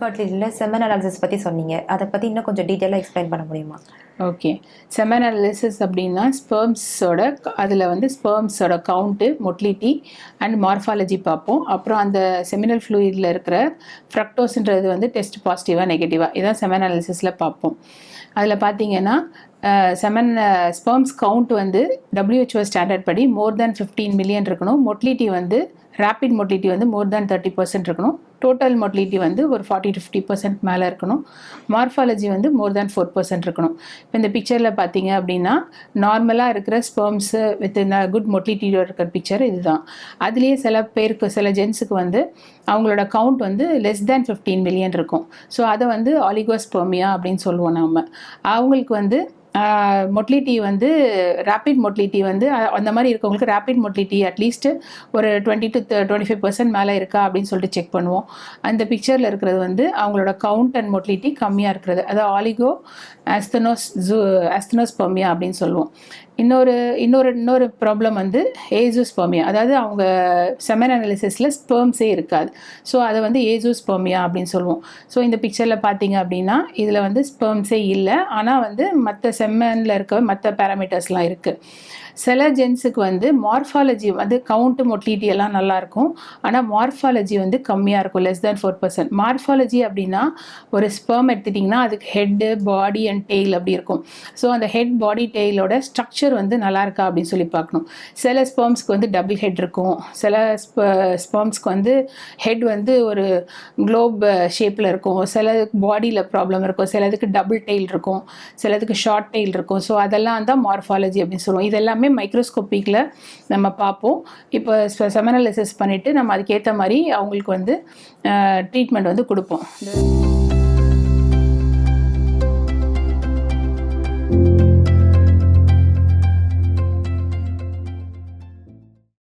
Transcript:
இன்ஃபர்டிலிட்டியில் semen analysis பற்றி சொன்னீங்க. அதை பற்றி இன்னும் கொஞ்சம் டீட்டெயிலாக எக்ஸ்பிளைன் பண்ண முடியுமா? ஓகே. செமன் அனாலிசிஸ் அப்படின்னா ஸ்பெர்ம்ஸோட அதில் வந்து ஸ்பெர்ம்ஸோட கவுண்ட்டு, மொட்டிலிட்டி அண்ட் மார்ஃபாலஜி பார்ப்போம். அப்புறம் அந்த செமினல் ஃப்ளூயிடில் இருக்கிற ஃப்ரக்டோஸ்ன்றது வந்து டெஸ்ட் பாசிட்டிவாக நெகட்டிவாக இதான் செமன் அனாலிசிஸில் பார்ப்போம். அதில் பார்த்தீங்கன்னா ஸ்பெர்ம்ஸ் கவுண்ட் வந்து WHO ஸ்டாண்டர்ட் படி மோர் தேன் 15 மில்லியன் இருக்கணும். மொட்டிலிட்டி வந்து ரேப்பிட் மொட்டிலிட்டி வந்து மோர் தேன் 30% இருக்கணும். டோட்டல் மொட்டிலிட்டி வந்து ஒரு 40-50% மேலே இருக்கணும். மார்ஃபாலஜி வந்து மோர் தேன் 4% இருக்கணும். இப்போ இந்த பிக்சரில் பார்த்தீங்க அப்படின்னா நார்மலாக இருக்கிற ஸ்பெர்ம்ஸு வித் குட் மொட்டிலிட்டியோட இருக்கிற பிக்சர் இதுதான். அதுலேயே சில பேருக்கு சில ஜென்ஸுக்கு வந்து அவங்களோட கவுண்ட் வந்து லெஸ் தேன் 15 மில்லியன் இருக்கும். ஸோ அதை வந்து ஆலிகோஸ்பெர்மியா அப்படின்னு சொல்லுவோம் நம்ம. அவங்களுக்கு வந்து மொட்டிலிட்டி வந்து ரேப்பிட் மொட்டிலிட்டி வந்து அந்த மாதிரி இருக்கவங்களுக்கு ரேப்பிட் மொட்டிலிட்டி அட்லீஸ்ட்டு ஒரு 20-25% மேலே இருக்கா அப்படின்னு சொல்லிட்டு செக் பண்ணுவோம். அந்த பிக்சரில் இருக்கிறது வந்து அவங்களோட கவுண்ட் அண்ட் மொட்டிலிட்டி கம்மியாக இருக்கிறது, அதாவது ஆலிகோ ஆஸ்தனோஸ்பெர்மியா அப்படின்னு சொல்லுவோம். இன்னொரு ப்ராப்ளம் வந்து ஏசோஸ்பெர்மியா, அதாவது அவங்க செமன் அனாலிசிஸில் ஸ்பெர்ம்ஸே இருக்காது. ஸோ அதை வந்து ஏசோஸ்பெர்மியா அப்படின்னு சொல்லுவோம். ஸோ இந்த பிக்சரில் பார்த்தீங்க அப்படின்னா இதில் வந்து ஸ்பெர்ம்ஸே இல்லை, ஆனால் வந்து மற்ற செம்மனில் இருக்க மற்ற பேராமீட்டர்ஸ்லாம் இருக்குது. சில ஜென்ஸுக்கு வந்து மார்ஃபாலஜி வந்து கவுண்ட்டு மொட்டிலிட்டி எல்லாம் நல்லாயிருக்கும், ஆனால் மார்ஃபாலஜி வந்து கம்மியாக இருக்கும், லெஸ் தேன் 4%. மார்ஃபாலஜி அப்படின்னா ஒரு ஸ்பெர்ம் எடுத்துட்டிங்கன்னா அதுக்கு ஹெட்டு, பாடி அண்ட் டெய்ல் அப்படி இருக்கும். ஸோ அந்த ஹெட், பாடி, டெய்லோட ஸ்ட்ரக்சர் வந்து நல்லா இருக்கா அப்படின்னு சொல்லி பார்க்கணும். சில ஸ்பெர்ம்ஸ்க்கு வந்து டபுள் ஹெட் இருக்கும், சில ஸ்பெர்ம்ஸ்க்கு வந்து ஹெட் வந்து ஒரு குளோப் ஷேப்பில் இருக்கும், சில பாடியில் ப்ராப்ளம் இருக்கும், சிலதுக்கு டபுள் டெய்ல் இருக்கும், சிலதுக்கு ஷார்ட் டெய்ல் இருக்கும். ஸோ அதெல்லாம் தான் மார்ஃபாலஜி அப்படின்னு சொல்லுவோம். இதெல்லாமே மைக்ரோஸ்கோப்பிக்கில் நம்ம பார்ப்போம். இப்போ செமன் அனாலிசிஸ் பண்ணிவிட்டு நம்ம அதுக்கேற்ற மாதிரி அவங்களுக்கு வந்து ட்ரீட்மெண்ட் வந்து கொடுப்போம்.